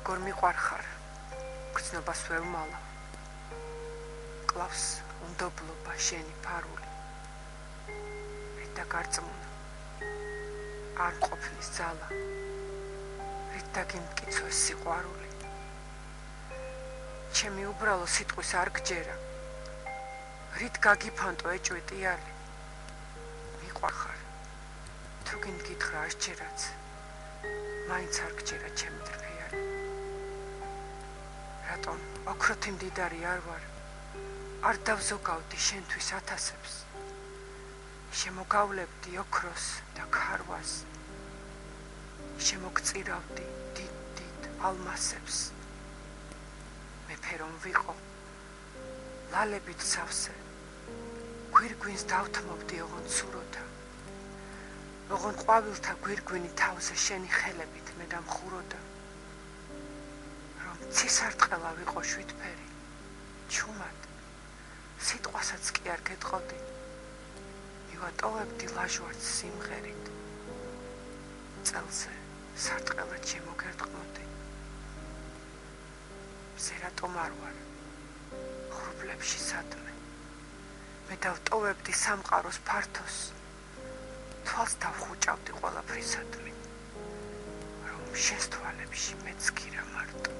როგორ მიყვარ ხარ, გრძნობას ვერ მალავ. კლავს უნდობლობა შენი ფარული. რით დაგარწმუნა, არ მყოფნის ძალა, რით დაგიმტკიცოს სიყვარული. ჩემი უბრალო სიტყვის არ გჯერა, რით გაგიფანტო ეჭვეტიალი. მიყვარ ხარ, თუ გინდგითხრა ასჯერაც, მაინც არ გჯერა ჩემი დრფიალი. რატომ ოქროთი მდიდარი არ ვარ, არ დავზოგავდი შენთვის ათასებს, შემოგავლებდი ოქროს და ქარვას, შემოგწირავდი დიდ ალმასებს. მეფე რომ ვიყო, ლალებით სავსე, გვირგვინს დავთმობდი ოღონდ სუროთა, ოღონდ ყვავილთა გვირგვინი თავზე შენი ხელებით მე დამხუროდა. რომ ცისარტყელა ვიყო შვიდფერი, ჩუმად, სიტყვასაც კი არ გეტყოდი, მივატოვებდი ლაჟვარდს სიმღერით, წელზე სარტყელად შემოგერტყმოდი. მზე რატომ არ ვარ, ღრუბლებში სადმე, მე დავტოვებდი სამყაროს ფართოს, თვალს დავხუჭავდი ყველაფრისადმი, რომ შენს თვალებში მეც გირა მარტო.